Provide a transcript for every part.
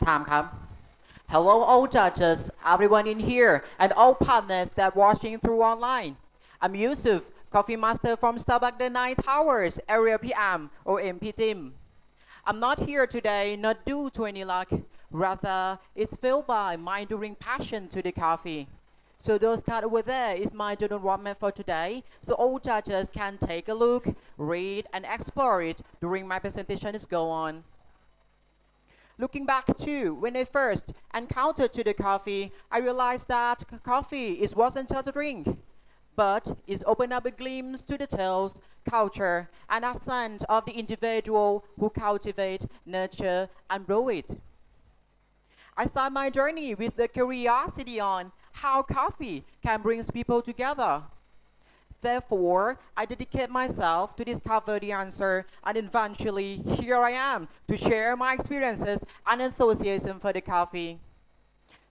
Time come. Hello, all judges, everyone in here, and all partners that watching through online. I'm Yusuf, coffee master from Starbucks the Nine Towers, area PM or MP team. I'm not here today not due to any luck, rather it's fueled by my enduring passion to the coffee. So those card over there is my journal roadmap for today, so all judges can take a look, read, and explore it during my presentation is go on. Looking back to when I first encountered to the coffee, I realized that coffee is wasn't just a drink, but it's opened up a glimpse to the tales, culture, and accent of the individual who cultivate, nurture, and grow it. I start my journey with the curiosity on how coffee can bring people together. Therefore, I dedicate myself to discover the answer, and eventually, here I am to share my experiences and enthusiasm for the coffee.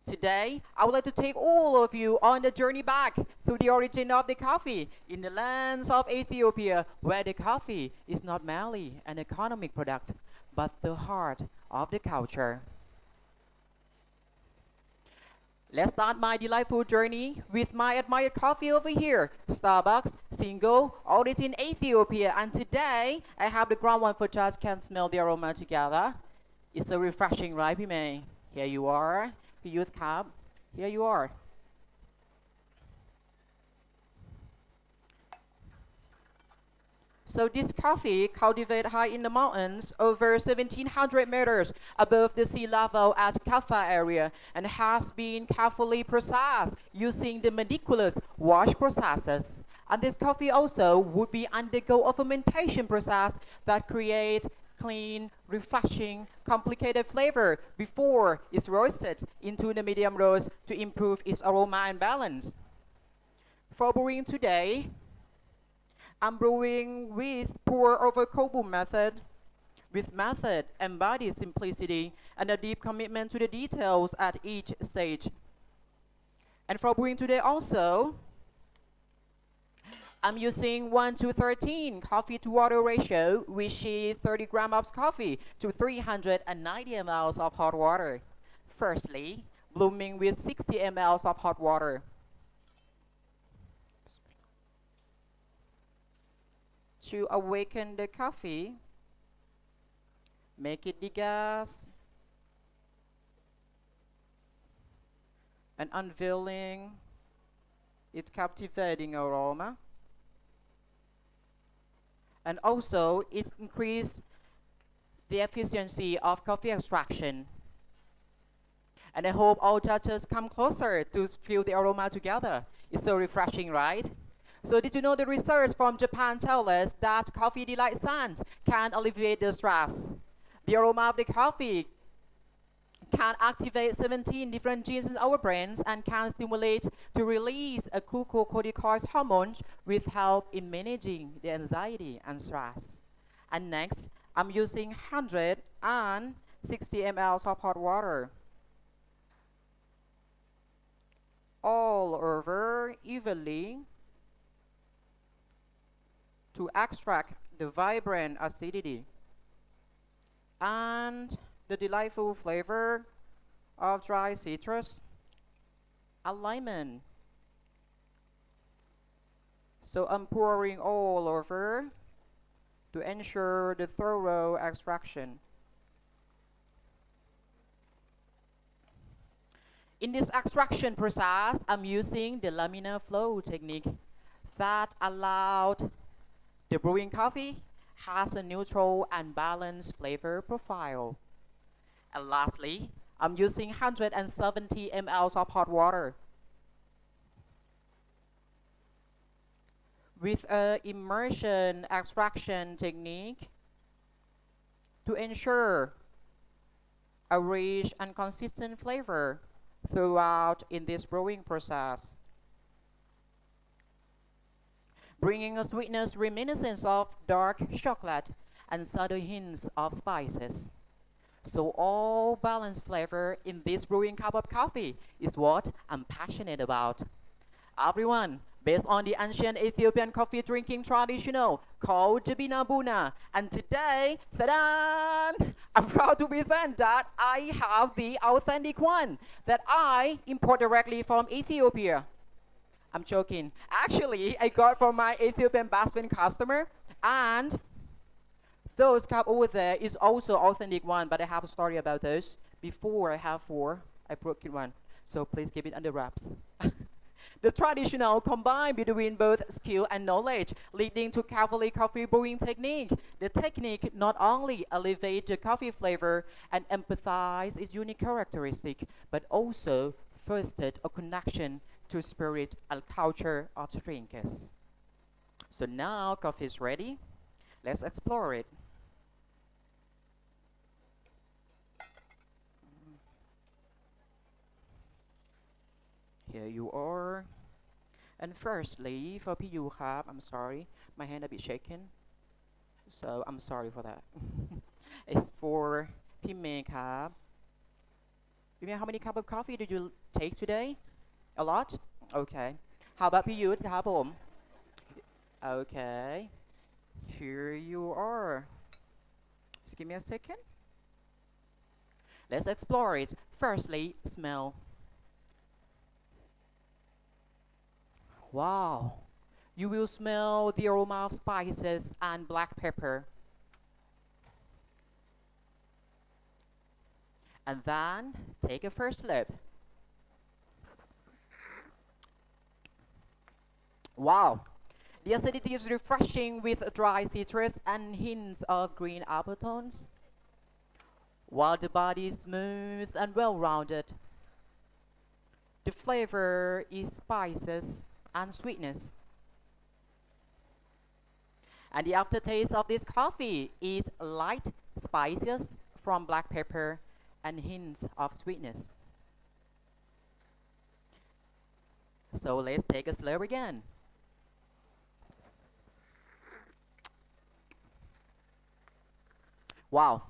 Today, I would like to take all of you on the journey back to the origin of the coffee in the lands of Ethiopia, where the coffee is not merely an economic product, but the heart of the culture. Let's start my delightful journey with my admired coffee over here, Starbucks Single Origin Ethiopia. And today, I have the ground one for just can smell the aroma together. It's so refreshing, right, Pime? Here you are, the youth cup. Here you are. So this coffee cultivated high in the mountains over 1700 meters above the sea level at Kaffa area and has been carefully processed using the meticulous wash processes. And this coffee also would be undergo a fermentation process that create clean, refreshing, complicated flavor before it's roasted into the medium roast to improve its aroma and balance. For brewing today, I'm brewing with pour over cold brew method. With method embodies simplicity and a deep commitment to the details at each stage. And for brewing today also, I'm using 1 to 13 coffee to water ratio, which is 30 grams of coffee to 390 ml of hot water. Firstly, blooming with 60 ml of hot water. To awaken the coffee, make it degas, and unveiling its captivating aroma. And also, it increased the efficiency of coffee extraction. And I hope all judges come closer to feel the aroma together. It's so refreshing, right? So did you know the research from Japan tell us that coffee delight scents can alleviate the stress? The aroma of the coffee can activate 17 different genes in our brains and can stimulate to release a glucocorticoid hormone with help in managing the anxiety and stress. And next, I'm using 160 ml of hot water all over evenly to extract the vibrant acidity and the delightful flavor of dry citrus and lemon. So I'm pouring all over to ensure the thorough extraction. In this extraction process, I'm using the laminar flow technique that allowed the brewing coffee has a neutral and balanced flavor profile. And lastly, I'm using 170 ml of hot water. With an immersion extraction technique to ensure a rich and consistent flavor throughout in this brewing process, bringing a sweetness reminiscence of dark chocolate and subtle hints of spices. So all balanced flavor in this brewing cup of coffee is what I'm passionate about. Everyone, based on the ancient Ethiopian coffee drinking traditional called Jabina Buna. And today, ta-da! I'm proud to present that I have the authentic one that I import directly from Ethiopia. I'm joking. Actually, I got from my Ethiopian best friend customer, and those cup over there is also authentic one, but I have a story about those. Before I have four, I broke it one. So please keep it under wraps. The traditional combine between both skill and knowledge, leading to carefully coffee brewing technique. The technique not only elevates the coffee flavor and emphasize its unique characteristic, but also fostered a connection to spirit and culture of the drinkers. So now coffee is ready. Let's explore it. Here you are. And firstly, for PU Hub, I'm sorry, my hand a bit shaken, so I'm sorry for that. It's for Pime Hub. Pime, how many cup of coffee did you take today? A lot? Okay. How about PU Hub? Okay. Here you are. Just give me a second. Let's explore it. Firstly, smell. Wow. You will smell the aroma of spices and black pepper. And then take a first sip. Wow. The acidity is refreshing with dry citrus and hints of green apple tones, while the body is smooth and well-rounded. The flavor is spices and sweetness. And the aftertaste of this coffee is light spices from black pepper and hints of sweetness. So let's take a slurp again. Wow.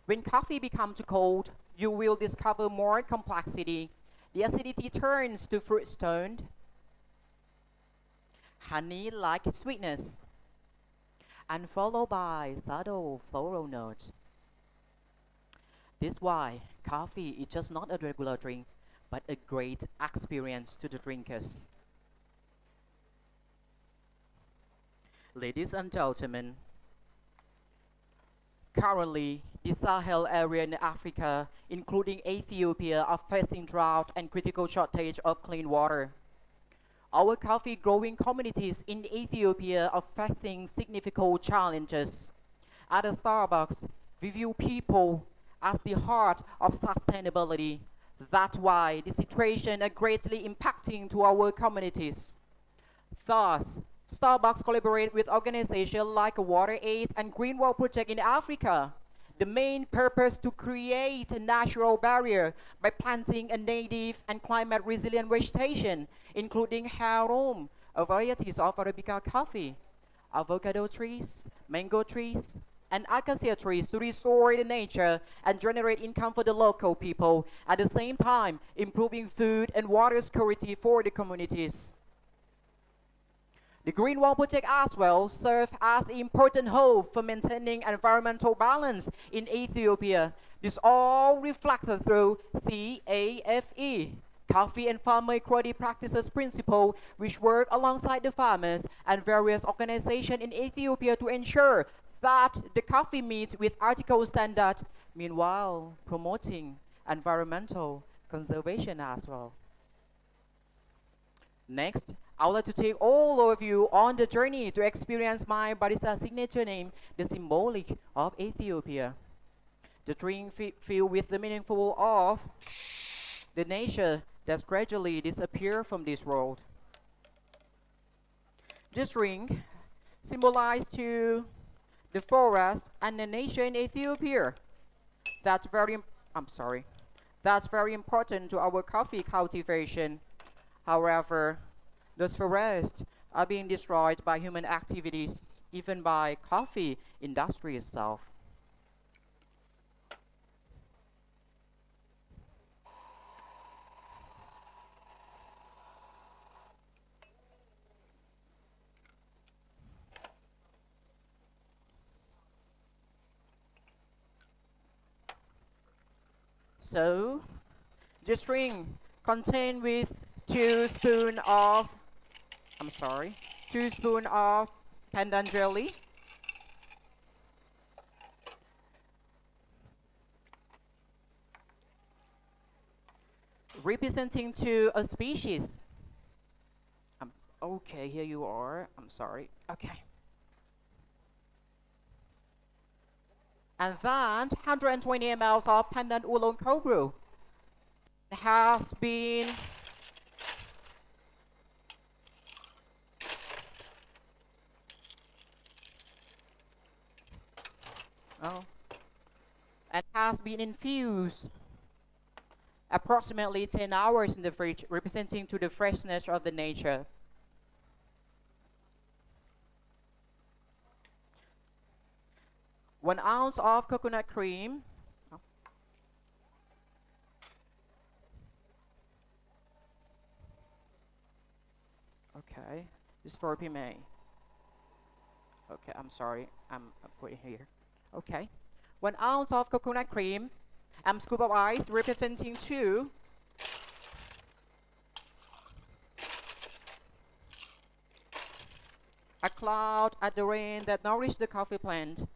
When coffee becomes too cold, you will discover more complexity. The acidity turns to fruit stoned, honey-like sweetness, and followed by subtle floral notes. This is why coffee is just not a regular drink, but a great experience to the drinkers. Ladies and gentlemen, currently, the Sahel area in Africa, including Ethiopia, are facing drought and critical shortage of clean water. Our coffee growing communities in Ethiopia are facing significant challenges. At a Starbucks, we view people as the heart of sustainability. That's why the situation is greatly impacting to our communities. Thus, Starbucks collaborate with organizations like WaterAid and Green World Project in Africa. The main purpose to create a natural barrier by planting a native and climate resilient vegetation, including harum, a varieties of Arabica coffee, avocado trees, mango trees, and acacia trees to restore the nature and generate income for the local people, at the same time improving food and water security for the communities. The Green Wall Project as well serves as an important hub for maintaining environmental balance in Ethiopia. This all reflected through CAFE, Coffee and Farmer Equality Practices Principle, which work alongside the farmers and various organizations in Ethiopia to ensure that the coffee meets with article standard, meanwhile promoting environmental conservation as well. Next, I would like to take all of you on the journey to experience my barista signature name, the symbolic of Ethiopia. The drink filled with the meaningful of the nature that's gradually disappear from this world. This drink symbolizes to the forest and the nature in Ethiopia. That's very, I'm sorry, that's very important to our coffee cultivation. However, those forests are being destroyed by human activities, even by coffee industry itself. So this drink contain with 2 spoon of, I'm sorry, 2 spoon of pandan jelly, representing to a species. Um, okay, here you are. I'm sorry. Okay. And then 120 ml of pandan oolong cold brew has been oh, and has been infused approximately 10 hours in the fridge, representing to the freshness of the nature. One ounce of coconut cream. Oh, okay, this is for PMA. Okay, I'm sorry, I'm putting here. Okay, 1 ounce of coconut cream, scoop of ice, representing to a cloud at the rain that nourished the coffee plant.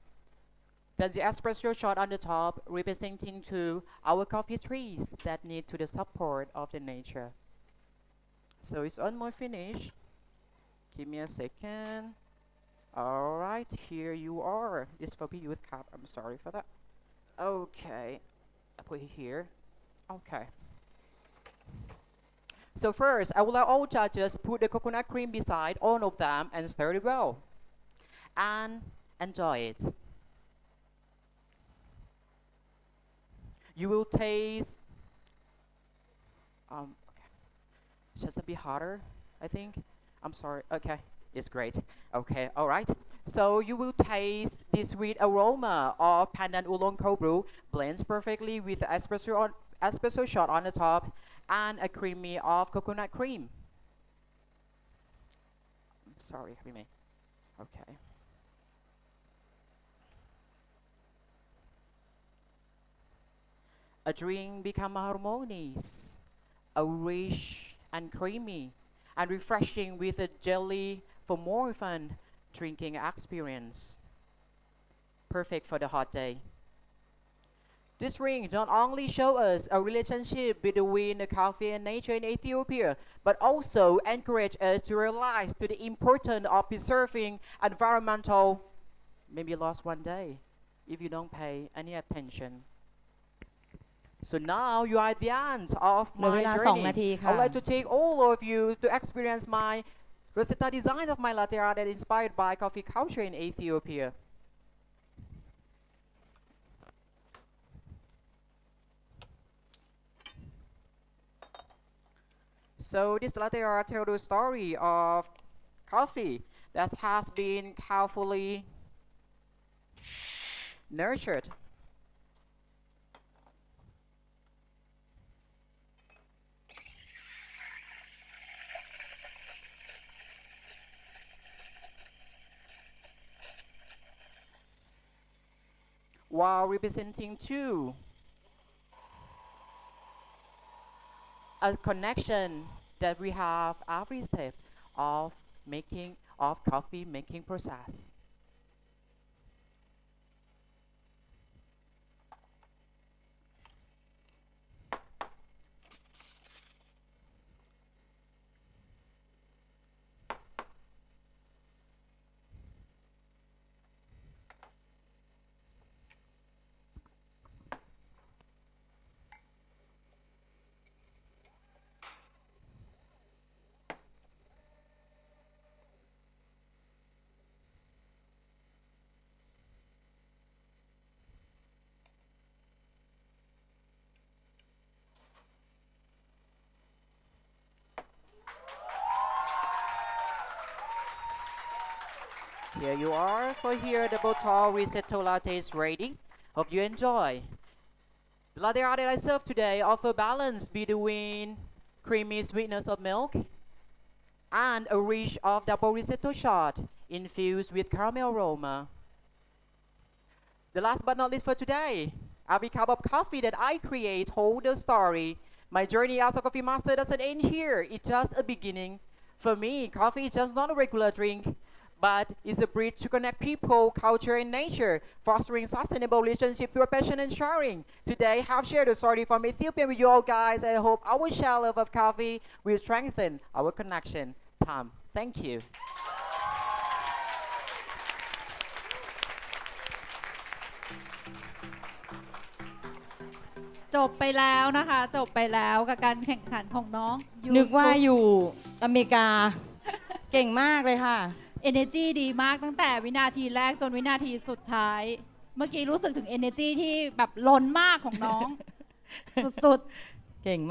Then the espresso shot on the top, representing to our coffee trees that need to the support of the nature. So it's almost finished. Give me a second. All right, here you are. This for youth cup. I'm sorry for that. Okay, I put it here. Okay. So first, I will let all judges put the coconut cream beside all of them and stir it well. And enjoy it. You will taste, okay, just a bit hotter, I think. I'm sorry, okay, it's great. Okay, all right. So you will taste the sweet aroma of pandan oolong cold brew blends perfectly with the espresso shot on the top and a creamy of coconut cream. Sorry, creamy. Okay. A drink become harmonious, a rich and creamy, and refreshing with a jelly for more fun drinking experience. Perfect for the hot day. This drink not only show us a relationship between the coffee and nature in Ethiopia, but also encourage us to realize to the importance of preserving environmental, maybe lost one day, if you don't pay any attention. So now you are at the end of เหลือเว my ลา2 journey. นาที I ค่ะ would like to take all of you to experience my Rosetta design of my latte art that inspired by coffee culture in Ethiopia. So this latte art tells the story of coffee that has been carefully nurtured. While representing two a connection that we have every step of making of coffee making process. Here you are. For here, the bottle risotto latte is ready. Hope you enjoy. The latte art that I serve today offer balance between creamy sweetness of milk and a rich of double risotto shot infused with caramel aroma. The last but not least for today, Every cup of coffee that I create told a story. My journey as a coffee master doesn't end here. It's just a beginning. For me, coffee is just not a regular drink, but it's a bridge to connect people, culture, and nature, fostering sustainable relationships through passion and sharing. Today, I have shared a story from Ethiopia with you all guys, and I hope our share love of coffee will strengthen our connection. Tom, thank you. จบไปแล้วนะคะจบไปแล้วกับการแข่งขันของน้องยูนึกว่าซุป อยู่อเมริกา เก่งมากเลยค่ะ energy ดีมากตั้งแต่วินาทีแรกจนวินาทีสุดท้าย เมื่อกี้รู้สึกถึง energy ที่แบบล้นมากของน้อง สุดๆ เก่ง